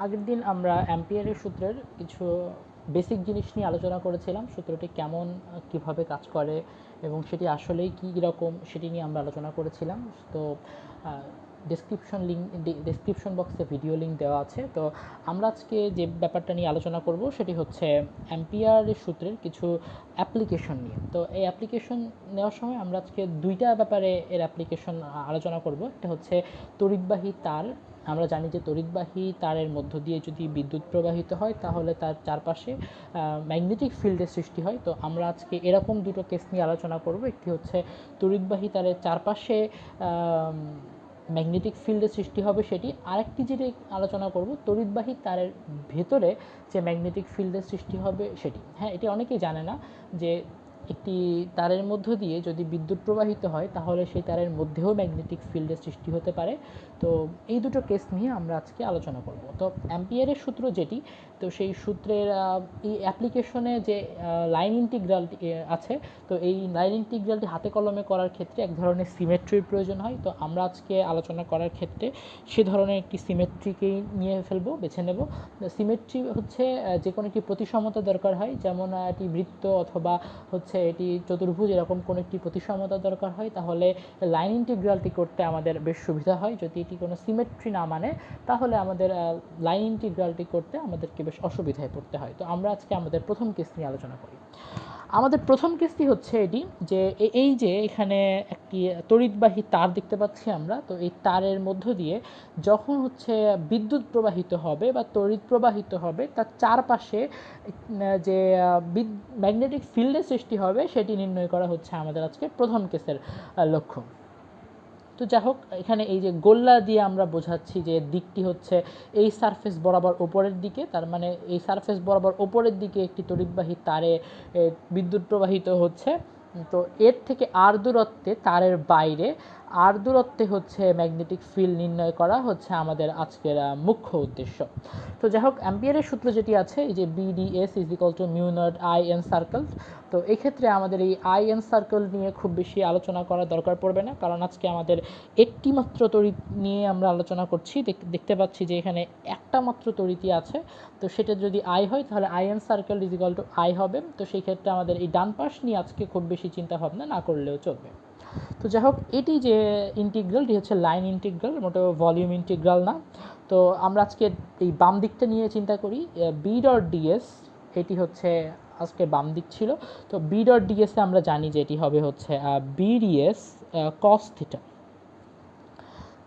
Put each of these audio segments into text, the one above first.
আগের দিন আমরা অ্যাম্পিয়ারের সূত্রের কিছু বেসিক জিনিস নিয়ে আলোচনা করেছিলাম। সূত্রটি কেমন, কিভাবে কাজ করে এবং সেটি আসলেই কী রকম সেটি নিয়ে আমরা আলোচনা করেছিলাম। তো ডেসক্রিপশন বক্সে ভিডিও লিঙ্ক দেওয়া আছে। তো আমরা আজকে যে ব্যাপারটা নিয়ে আলোচনা করব সেটি হচ্ছে অ্যাম্পিয়ারের সূত্রের কিছু অ্যাপ্লিকেশন নিয়ে। তো এই অ্যাপ্লিকেশন নেওয়ার সময় আমরা আজকে দুইটা ব্যাপারে এর অ্যাপ্লিকেশন আলোচনা করব। একটা হচ্ছে তড়িৎবাহী তার। আমরা জানি যে তড়িৎবাহী তারের মধ্য দিয়ে যদি বিদ্যুৎ প্রবাহিত হয় তাহলে তার চারপাশে ম্যাগনেটিক ফিল্ডের সৃষ্টি হয়। তো আমরা আজকে এরকম দুটো কেস নিয়ে আলোচনা করব। একটি হচ্ছে তড়িৎবাহী তারের চারপাশে ম্যাগনেটিক ফিল্ডের সৃষ্টি হবে সেটি, আরেকটি যেটি আলোচনা করব তড়িৎবাহী তারের ভেতরে যে ম্যাগনেটিক ফিল্ডের সৃষ্টি হবে সেটি। হ্যাঁ, এটি অনেকেই জানে না যে একটি তারের মধ্য দিয়ে যদি বিদ্যুৎ প্রবাহিত হয় তাহলে সেই তারের মধ্যেও ম্যাগনেটিক ফিল্ডের সৃষ্টি হতে পারে। তো এই দুটো কেস নিয়ে আমরা আজকে আলোচনা করব। তো অ্যাম্পিয়ারের সূত্র যেটি, তো সেই সূত্রের এই অ্যাপ্লিকেশনে যে লাইন ইন্টিগ্রালটি আছে, তো এই লাইন ইন্টিগ্রালটি হাতে কলমে করার ক্ষেত্রে এক ধরনের সিমেট্রির প্রয়োজন হয়। তো আমরা আজকে আলোচনা করার ক্ষেত্রে সে ধরনের একটি সিমেট্রিকেই বেছে নেব। সিমেট্রি হচ্ছে যে কোনো একটি প্রতিসমতা দরকার হয়, যেমন এটি বৃত্ত অথবা হচ্ছে এটি চতুর্ভুজ, এরকম কোনো একটি প্রতিসমতা দরকার হয়, তাহলে লাইন ইন্টিগ্রালটি করতে আমাদের বেশ সুবিধা হয়। যদি এটি কোনো সিমেট্রি না মানে তাহলে আমাদের লাইন ইন্টিগ্রালটি করতে আমাদেরকে বেশ অসুবিধায় পড়তে হয়। তো আমরা আজকে আমাদের প্রথম কেস নিয়ে আলোচনা করি। আমাদের প্রথম কেসটি হচ্ছে এটি যে এই যে এখানে একটি তড়িৎবাহী তার দেখতে পাচ্ছি আমরা। তো এই তারের মধ্য দিয়ে যখন হচ্ছে বিদ্যুৎ প্রবাহিত হবে বা তড়িৎ প্রবাহিত হবে তার চারপাশে যে ম্যাগনেটিক ফিল্ডের সৃষ্টি হবে সেটি নির্ণয় করা হচ্ছে আমাদের আজকে প্রথম কেসের লক্ষ্য। তো যাই হোক, এখানে এই যে গোল্লা দিয়ে আমরা বোঝাচ্ছি যে দিকটি হচ্ছে এই সারফেস বরাবর ওপরের দিকে, তার মানে এই সারফেস বরাবর ওপরের দিকে একটি তড়িৎবাহী তারে বিদ্যুৎ প্রবাহিত হচ্ছে। তো এর থেকে আর দূরত্বে, তারের বাইরে আর দূরত্বে হচ্ছে ম্যাগনেটিক ফিল্ড নির্ণয় করা হচ্ছে আমাদের আজকের মুখ্য উদ্দেশ্য। তো যাই হোক, অ্যাম্পিয়ারের সূত্র যেটি আছে, এই যে BDS = μ0 I/n সার্কেল। তো এই ক্ষেত্রে আমাদের এই I/n সার্কেল নিয়ে খুব বেশি আলোচনা করার দরকার পড়বে না, কারণ আজকে আমাদের একটি মাত্র তড়িৎ নিয়ে আমরা আলোচনা করছি। দেখতে পাচ্ছি যে এখানে একটা মাত্র তড়িৎই আছে। তো সেটা যদি I হয় তাহলে I/n সার্কেল = I হবে। তো সেই ক্ষেত্রে আমাদের এই ডান পাশ নিয়ে আজকে খুব বেশি চিন্তা ভাবনা না করলেও চলবে। তো যাই হোক, এটি যে ইন্টিগ্রালটি হচ্ছে লাইন ইন্টিগ্রাল, মোটেও ভলিউম ইন্টিগ্রাল না। তো আমরা আজকে এই বাম দিকটা নিয়ে চিন্তা করি। B.ds এটি হচ্ছে আজকে বাম দিক ছিল। তো B.ds এ আমরা জানি যে এটি হবে হচ্ছে BDS cos থিটা।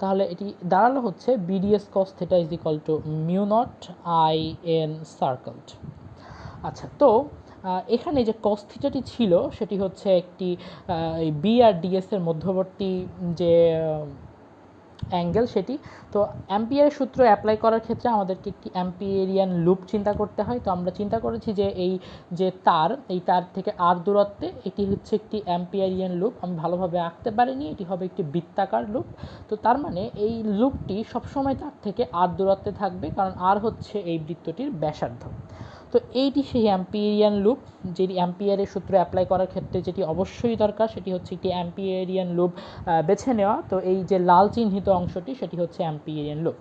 তাহলে এটি দাঁড়ালো হচ্ছে BDS cos theta = μ0 I/n circle. আচ্ছা, তো এখানে যে cos থিটাটি ছিল সেটি হচ্ছে একটি এই বি আর ডিএস এর মধ্যবর্তী যে অ্যাঙ্গেল সেটি। তো অ্যাম্পিয়ারের সূত্র অ্যাপ্লাই করার ক্ষেত্রে আমাদেরকে একটি অ্যাম্পিয়ারিয়ান লুপ চিন্তা করতে হয়। তো আমরা চিন্তা করেছি যে এই যে তার, এই তার থেকে আর দূরত্বে এটি হচ্ছে একটি অ্যাম্পিয়ারিয়ান লুপ। আমি ভালোভাবে আঁকতে পারিনি, এটি হবে একটি বৃত্তাকার লুপ। তো তার মানে এই লুপটি সবসময় তার থেকে আর দূরত্বে থাকবে, কারণ আর হচ্ছে এই বৃত্তটির ব্যাসার্ধ। তো এইটি সেই অ্যাম্পিয়ারিয়ান লুপ, যেটি অ্যাম্পিয়ারের সূত্র অ্যাপ্লাই করার ক্ষেত্রে যেটি অবশ্যই দরকার সেটি হচ্ছে একটি অ্যাম্পিয়ারিয়ান লুপ বেছে নেওয়া। তো এই যে লাল চিহ্নিত অংশটি সেটি হচ্ছে অ্যাম্পিয়ারিয়ান লুপ।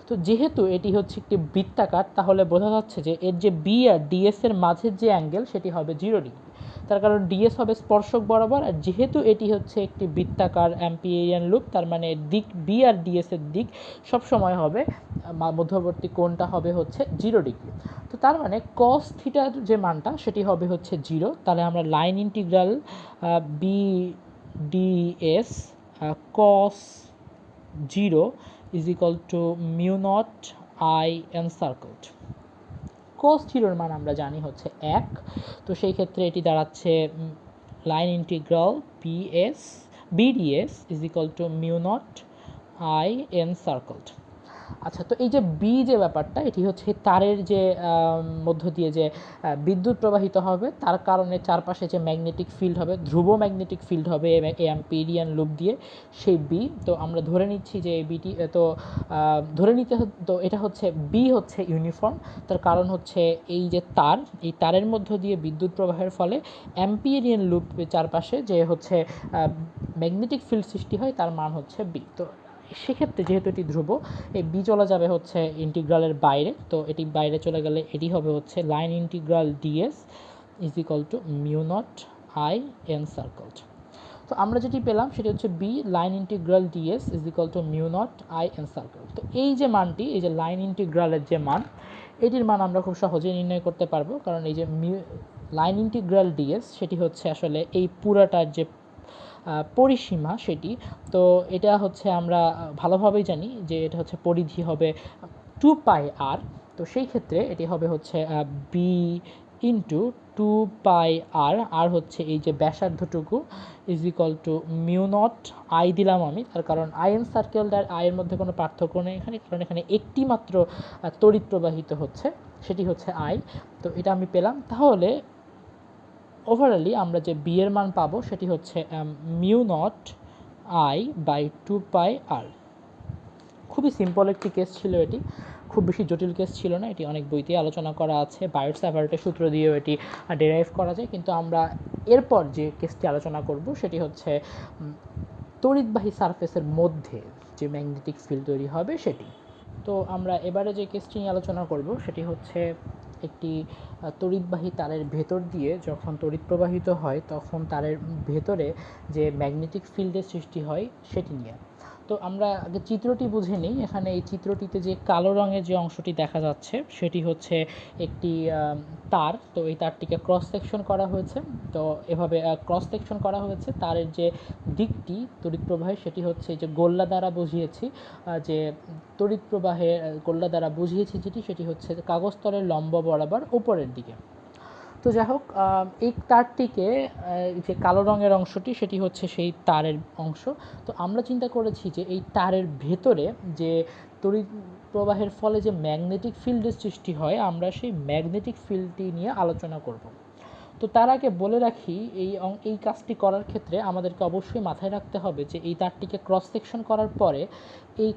তো যেহেতু এটি হচ্ছে একটি বৃত্তাকার, তাহলে বোঝা যাচ্ছে যে এর যে বি আর ডিএস এর মাঝের যে অ্যাঙ্গেল সেটি হবে 0 ডিগ্রি। তার কারণ ডিএস হবে স্পর্শক বরাবর, আর যেহেতু এটি হচ্ছে একটি বৃত্তাকার অ্যাম্পিয়ারিয়ান লুপ, তার মানে দিক বি আর ডিএস এর দিক সবসময় হবে, মধ্যবর্তী কোণটা হবে হচ্ছে 0 ডিগ্রি। তো তার মানে cos থিটার যে মানটা সেটি হবে হচ্ছে 0। তাহলে আমরা line integral BDS cos 0 = μ0 I/n circle. cos 0 মান আমরা জানি হচ্ছে 1। তো সেই ক্ষেত্রে এটি দাঁড়াচ্ছে line integral BDS = μ0 I/n circle. আচ্ছা, তো এই যে বি যে ব্যাপারটা, এটি হচ্ছে তারের যে মধ্য দিয়ে যে বিদ্যুৎ প্রবাহিত হবে তার কারণে চারপাশে যে ম্যাগনেটিক ফিল্ড হবে, ধ্রুব ম্যাগনেটিক ফিল্ড হবে এই অ্যাম্পিয়ারিয়ান লুপ দিয়ে, সেই বি। তো আমরা ধরে নিচ্ছি যে এই বিটি, তো ধরে নিতে, তো এটা হচ্ছে বি হচ্ছে ইউনিফর্ম। তার কারণ হচ্ছে এই যে তার, এই তারের মধ্য দিয়ে বিদ্যুৎ প্রবাহের ফলে অ্যাম্পিয়ারিয়ান লুপের চারপাশে যে হচ্ছে ম্যাগনেটিক ফিল্ড সৃষ্টি হয় তার মান হচ্ছে বি। তো সেক্ষেত্রে যেহেতু এটি ধ্রুব, এই বি চলে যাবে হচ্ছে ইন্টিগ্রালের বাইরে, তো এটি বাইরে চলে গেলে এটি হবে হচ্ছে line integral DS is equal to mu naught I encircled. তো আমরা যেটি পেলাম সেটি হচ্ছে B line integral DS is equal to mu naught I encircled. তো এই যে মানটি, এই যে লাইন ইন্টিগ্রালের যে মান, এটির মান আমরা খুব সহজেই নির্ণয় করতে পারবো, কারণ এই যে লাইন ইন্টিগ্রাল ডিএস সেটি হচ্ছে আসলে এই পুরাটার যে পরিসীমা সেটি। তো এটা হচ্ছে আমরা ভালোভাবেই জানি যে এটা হচ্ছে পরিধি হবে 2πr। তো সেই ক্ষেত্রে এটি হবে হচ্ছে বি ইন্টু 2πr, আর হচ্ছে এই যে ব্যাসার্ধটুকু is equal to mu naught I দিলাম আমি, তার কারণ আইএন সার্কেল আর আয়ের মধ্যে কোনো পার্থক্য নেই এখানে, কারণ এখানে একটি মাত্র তড়িৎ প্রবাহিত হচ্ছে, সেটি হচ্ছে আই। তো এটা আমি পেলাম। তাহলে ওভারঅলি আমরা যে বি এর মান পাবো সেটি হচ্ছে mu naught I by 2πr। খুবই সিম্পল একটি কেস ছিল এটি, খুব বেশি জটিল কেস ছিল না, এটি অনেক বইতে আলোচনা করা আছে, বায়োট-স্যাভার্টের সূত্র দিয়েও এটি ডেরাইভ করা যায়। কিন্তু আমরা এরপর যে কেসটি আলোচনা করব সেটি হচ্ছে তড়িৎবাহী সারফেসের মধ্যে যে ম্যাগনেটিক ফিল্ড তৈরি হবে সেটি। তো আমরা এবারে যে কেসটি নিয়ে আলোচনা করব সেটি হচ্ছে একটি তড়িৎবাহী তারের ভেতর দিয়ে যখন তড়িৎ প্রবাহিত হয় তখন তারের ভেতরে যে ম্যাগনেটিক ফিল্ডের সৃষ্টি হয় সেটি নিয়ে। তো আমরা আগে চিত্রটি বুঝে নিই। এখানে এই চিত্রটিতে যে কালো রঙের যে অংশটি দেখা যাচ্ছে সেটি হচ্ছে একটি তার। তো এই তারটিকে ক্রস সেকশন করা হয়েছে। তো এভাবে ক্রস সেকশন করা হয়েছে। তারের যে দিকটি তড়িৎ প্রবাহের সেটি হচ্ছে যে গোল্লা দ্বারা বুঝিয়েছি, যে তড়িৎ প্রবাহে গোল্লা দ্বারা বুঝিয়েছি যেটি, সেটি হচ্ছে কাগজ স্তরের লম্ব বরাবর উপরের দিকে। তো যাই হোক, এই তারটিকে যে কালো রঙের অংশটি সেটি হচ্ছে সেই তারের অংশ। তো আমরা চিন্তা করেছি যে এই তারের ভেতরে যে তড়িৎ প্রবাহের ফলে যে ম্যাগনেটিক ফিল্ডের সৃষ্টি হয়, আমরা সেই ম্যাগনেটিক ফিল্ডটি নিয়ে আলোচনা করব। তো তার আগে বলে রাখি, এই কাজটি করার ক্ষেত্রে আমাদেরকে অবশ্যই মাথায় রাখতে হবে যে এই তারটিকে ক্রস সেকশন করার পরে এই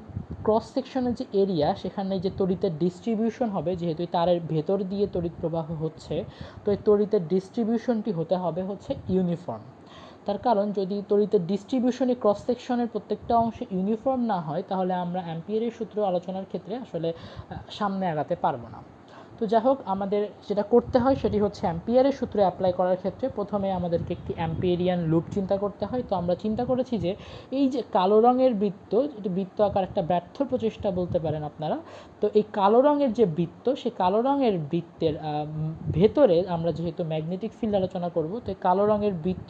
ক্রস সেকশনের যে এরিয়া, সেখানে যে তড়িতের ডিস্ট্রিবিউশন হবে, যেহেতু এই তারের ভেতর দিয়ে তড়িৎ প্রবাহ হচ্ছে, তো এই তড়িতের ডিস্ট্রিবিউশনটি হতে হবে হচ্ছে ইউনিফর্ম। তার কারণ যদি তড়িতের ডিস্ট্রিবিউশনে ক্রস সেকশনের প্রত্যেকটা অংশে ইউনিফর্ম না হয়, তাহলে আমরা অ্যাম্পিয়ারের সূত্র আলোচনার ক্ষেত্রে আসলে সামনে আগাতে পারবো না। তো যাই হোক, আমাদের যেটা করতে হয় সেটি হচ্ছে অ্যাম্পিয়ারের সূত্রে অ্যাপ্লাই করার ক্ষেত্রে প্রথমে আমাদেরকে একটি অ্যাম্পিয়ারিয়ান লুপ চিন্তা করতে হয়। তো আমরা চিন্তা করেছি যে এই যে কালো রঙের বৃত্ত, এটি বৃত্ত আকার একটা ব্যর্থ প্রচেষ্টা বলতে পারেন আপনারা। তো এই কালো রঙের যে বৃত্ত, সেই কালো রঙের বৃত্তের ভেতরে আমরা যেহেতু ম্যাগনেটিক ফিল্ড আলোচনা করব, তো এই কালো রঙের বৃত্ত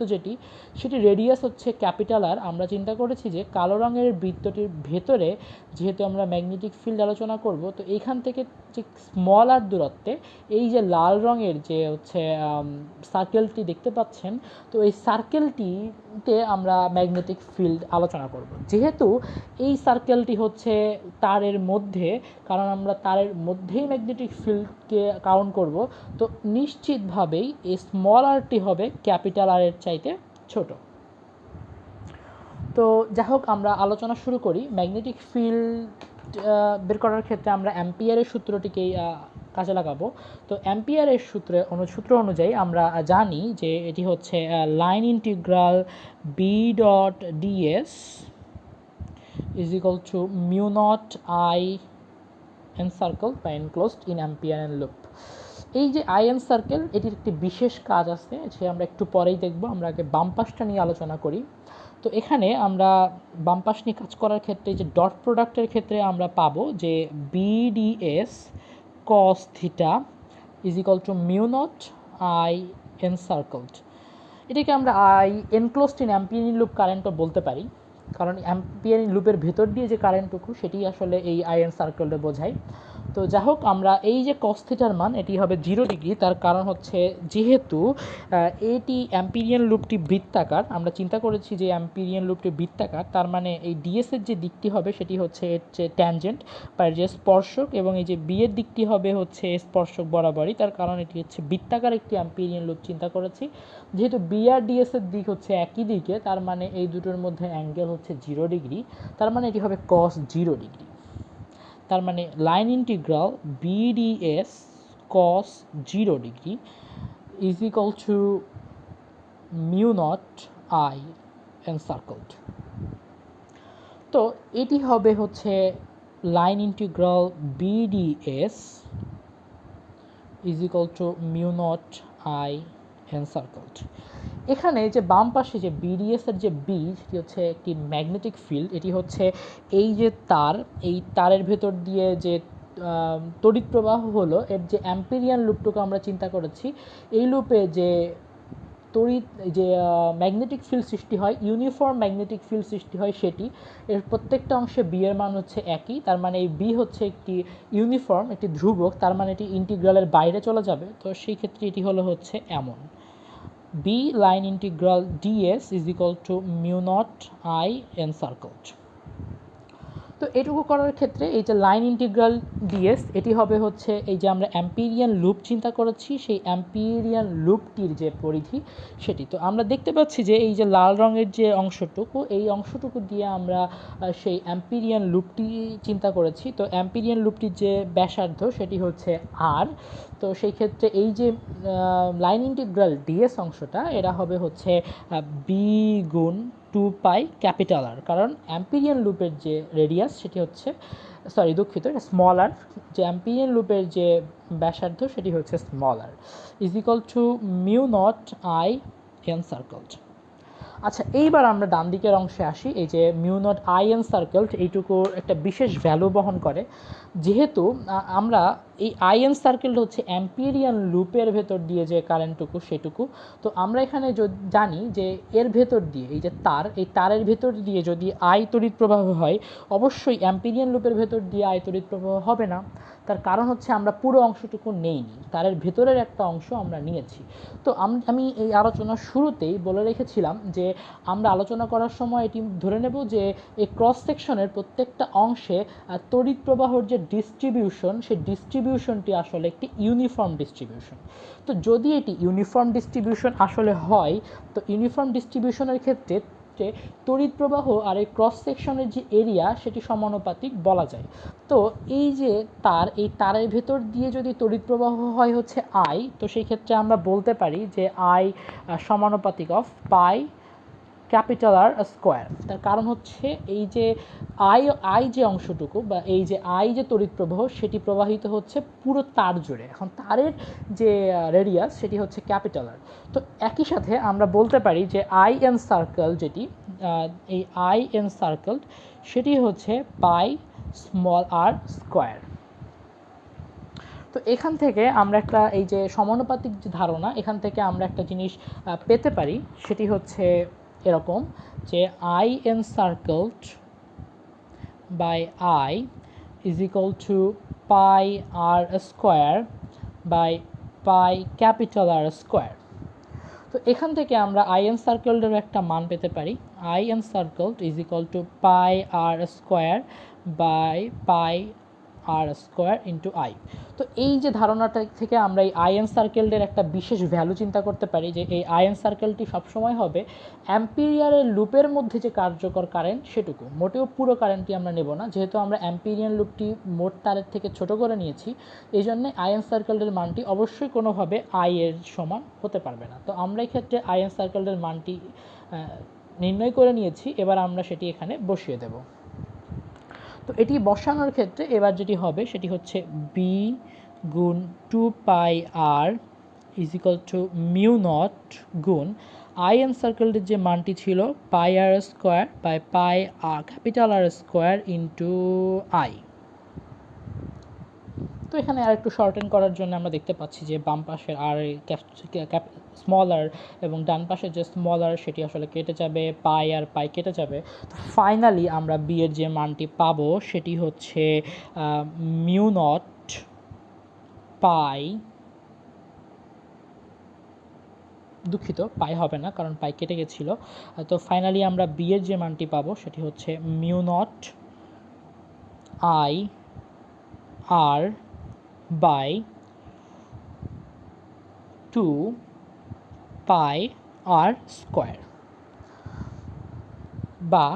সেটি রেডিয়াস হচ্ছে ক্যাপিটাল আর। আমরা চিন্তা করেছি যে কালো রঙের বৃত্তটির ভেতরে যেহেতু আমরা ম্যাগনেটিক ফিল্ড আলোচনা করব, তো এইখান থেকে যে স্মল আর দূরত্বে এই যে লাল রঙের যে হচ্ছে সার্কেলটি দেখতে পাচ্ছেন, তো এই সার্কেলটিতে আমরা ম্যাগনেটিক ফিল্ড আলোচনা করব। যেহেতু এই সার্কেলটি হচ্ছে তারের মধ্যে, কারণ আমরা তারের মধ্যেই ম্যাগনেটিক ফিল্ডকে কাউন্ট করব, তো নিশ্চিতভাবেই এই স্মল আরটি হবে ক্যাপিটাল আর এর চাইতে ছোট। তো যাই হোক, আমরা আলোচনা শুরু করি। ম্যাগনেটিক ফিল্ড বের করার ক্ষেত্রে আমরা অ্যাম্পিয়ারের সূত্রটিকেই কাজে লাগাবো। তো অ্যাম্পিয়ারের সূত্র অনুযায়ী আমরা জানি যে এটি হচ্ছে line integral B dot DS is equal to mu naught I encircled বা enclosed in Amperian loop. এই যে আইএন সার্কেল, এটির একটি বিশেষ কাজ আছে, সে আমরা একটু পরেই দেখব। আমরা আগে বাম পাশটা নিয়ে আলোচনা করি। তো এখানে আমরা বাম পাশ নিয়ে কাজ করার ক্ষেত্রে যে ডট প্রোডাক্টের ক্ষেত্রে আমরা পাবো যে BDS cos theta is equal to mu naught I encircled. এটাকে আমরা I enclosed in Amperian loop কারেন্টও বলতে পারি, কারণ অ্যাম্পিয়ারিং লুপের ভেতর দিয়ে যে কারেন্টটুকু সেটি আসলে এই আইএন সার্কেলটা বোঝায়। তো যাই হোক, আমরা এই যে কস থিটার মান, এটি হবে 0 ডিগ্রি। তার কারণ হচ্ছে যেহেতু এটি অ্যাম্পিরিয়ান লুপটি বৃত্তাকার, আমরা চিন্তা করেছি যে অ্যাম্পিরিয়ান লুপটি বৃত্তাকার, তার মানে এই ডিএসের যে দিকটি হবে সেটি হচ্ছে এর যে ট্যানজেন্ট বা যে স্পর্শক, এবং এই যে বি এর দিকটি হবে হচ্ছে স্পর্শক বরাবরই। তার কারণ এটি হচ্ছে বৃত্তাকার একটি অ্যাম্পিরিয়ান লুপ চিন্তা করেছি। যেহেতু বি আর ডিএসের দিক হচ্ছে একই দিকে, তার মানে এই দুটোর মধ্যে অ্যাঙ্গেল হচ্ছে 0 ডিগ্রি। তার মানে এটি হবে cos 0 ডিগ্রি। তার মানে line integral BDS cos 0 degree is equal to mu naught I encircled. তো এটি হবে হচ্ছে line integral BDS is equal to mu naught I encircled. এখানে যে বাম পাশে যে BDS এর যে বি, সেটি হচ্ছে একটি ম্যাগনেটিক ফিল্ড। এটি হচ্ছে এই যে তার, এই তারের ভেতর দিয়ে যে তড়িৎ প্রবাহ হলো, এর যে অ্যাম্পিরিয়ান লুপটুকু আমরা চিন্তা করেছি, এই লুপে যে তড়িৎ যে ম্যাগনেটিক ফিল্ড সৃষ্টি হয়, ইউনিফর্ম ম্যাগনেটিক ফিল্ড সৃষ্টি হয়, সেটি এর প্রত্যেকটা অংশে বি এর মান হচ্ছে একই। তার মানে এই বি হচ্ছে একটি ইউনিফর্ম, একটি ধ্রুবক, তার মানে এটি ইন্টিগ্রালের বাইরে চলে যাবে। তো সেই ক্ষেত্রে এটি হচ্ছে এমন, B line integral DS is equal to mu naught I encircled. তো এটুকু করার ক্ষেত্রে এই যে লাইন ইন্টিগ্রাল ডিএস, এটি হবে হচ্ছে এই যে আমরা অ্যাম্পিরিয়ান লুপ চিন্তা করেছি, সেই অ্যাম্পিরিয়ান লুপটির যে পরিধি সেটি। তো আমরা দেখতে পাচ্ছি যে এই যে লাল রঙের যে অংশটুকু, এই অংশটুকু দিয়ে আমরা সেই অ্যাম্পিরিয়ান লুপটি চিন্তা করেছি। তো অ্যাম্পিরিয়ান লুপটির যে ব্যাসার্ধ সেটি হচ্ছে আর। তো সেই ক্ষেত্রে এই যে লাইন ইন্টিগ্রাল ডিএস অংশটা, এরা হবে হচ্ছে বি গুণ 2 পাই ক্যাপিটাল আর, কারণ অ্যাম্পিরিয়ান লুপের যে রেডিয়াস সেটি হচ্ছে, সরি দুঃখিত, এটা স্মল আর, যে অ্যাম্পিরিয়ান লুপের যে ব্যাসার্ধ সেটি হচ্ছে small R, is equal to mu naught I encircled. আচ্ছা, এইবার আমরা ডান দিকের অংশে আসি। এই যে মিউ নট আই এনসার্কেলড, এইটুকু একটা বিশেষ ভ্যালু বহন করে, যেহেতু আমরা এই আইএন সার্কেল হচ্ছে অ্যাম্পিরিয়ান লুপের ভেতর দিয়ে যে কারেন্টটুকু সেটুকু। তো আমরা এখানে জানি যে এর ভেতর দিয়ে এই যে তার, এই তারের ভেতর দিয়ে যদি আই তড়িৎ প্রবাহ হয়, অবশ্যই অ্যাম্পিরিয়ান লুপের ভেতর দিয়ে আই তড়িৎ প্রবাহ হবে না। তার কারণ হচ্ছে আমরা পুরো অংশটুকু নেইনি, তারের ভেতরের একটা অংশ আমরা নিয়েছি। তো আমি এই আলোচনার শুরুতেই বলে রেখেছিলাম যে আমরা আলোচনা করার সময় এটি ধরে নেব যে এই ক্রস সেকশনের প্রত্যেকটা অংশে তড়িৎ প্রবাহর যে ডিস্ট্রিবিউশন, সেই ডিস্ট্রিবিউশনটি আসলে একটি ইউনিফর্ম ডিস্ট্রিবিউশন। তো যদি এটি ইউনিফর্ম ডিস্ট্রিবিউশন আসলে হয়, তো ইউনিফর্ম ডিস্ট্রিবিউশনের ক্ষেত্রে তড়িৎ প্রবাহ আর এই ক্রস সেকশনের যে এরিয়া সেটি সমানুপাতিক বলা যায়। তো এই যে তার, এই তারের ভেতর দিয়ে যদি তড়িৎ প্রবাহ হয় হচ্ছে আই, তো সেই ক্ষেত্রে আমরা বলতে পারি যে আই সমানুপাতিক of pi capital R square. তার কারণ হচ্ছে এই যে আই যে অংশটুকু, বা এই যে আই যে তড়িৎ প্রবাহ সেটি প্রবাহিত হচ্ছে পুরো তার জুড়ে। এখন তারের যে রেডিয়াস সেটি হচ্ছে ক্যাপিটাল আর। তো একই সাথে আমরা বলতে পারি যে আই এন সার্কেল, যেটি এই আই এন সার্কেল সেটি হচ্ছে পাই স্মল আর স্কোয়ার। তো এখান থেকে আমরা একটা, এই যে সমানুপাতিক যে ধারণা, এখান থেকে আমরা একটা জিনিস পেতে পারি, সেটি হচ্ছে এরকম যে I encircled by I is equal to pi R square by pi capital R square. তো এখান থেকে আমরা আই এনসার্কেলডের একটা মান পেতে পারি, I encircled is equal to pi R square by pi R square into I. তো এই যে ধারণাটা থেকে আমরা এই আইএন সার্কেলের একটা বিশেষ ভ্যালু চিন্তা করতে পারি, যে এই আইএন সার্কেলটি সবসময় হবে অ্যাম্পিরিয়ারের লুপের মধ্যে যে কার্যকর কারেন্ট সেটুকু, মোটেও পুরো কারেন্টটি আমরা নেব না, যেহেতু আমরা অ্যাম্পিরিয়ান লুপটি মোট তারের থেকে ছোট করে নিয়েছি। এই জন্যে আইএন সার্কেলের মানটি অবশ্যই কোনোভাবে আই এর সমান হতে পারবে না। তো আমরা এই ক্ষেত্রে আইএন সার্কেলের মানটি নির্ণয় করে নিয়েছি, এবার আমরা সেটি এখানে বসিয়ে দেব। তো এটি বসানোর ক্ষেত্রে এবার যেটি হবে সেটি হচ্ছে বি গুণ 2 pi R is equal to mu naught গুণ আই এন সার্কেলের যে মানটি ছিল pi R square by pi R capital R square into I. তো এখানে আর একটু শর্টেন করার জন্য আমরা দেখতে পাচ্ছি যে বাম পাশের আর স্মল আর এবং ডান পাশের যে স্মল আর সেটি আসলে কেটে যাবে, পাই আর পাই কেটে যাবে। তো ফাইনালি আমরা বি এর যে মানটি পাবো সেটি হচ্ছে মিউ নট পাই, দুঃখিত পাই হবে না কারণ পাই কেটে গেছিলো। তো ফাইনালি আমরা বি এর যে মানটি পাবো সেটি হচ্ছে mu naught I R by 2 pi R square, বা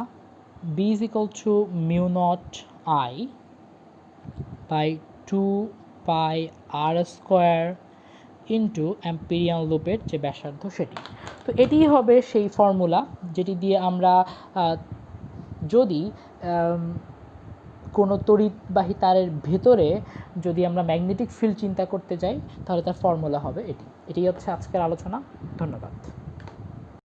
B is equal to mu naught I by 2 pi R square into Amperian লুপের যে ব্যাসার্ধ সেটি। তো এটি হবে সেই ফর্মুলা যেটি দিয়ে আমরা যদি কোনো তড়িৎবাহী তারের ভেতরে যদি আমরা ম্যাগনেটিক ফিল্ড চিন্তা করতে যাই তাহলে তার ফর্মুলা হবে এটি হচ্ছে আজকের আলোচনা। ধন্যবাদ।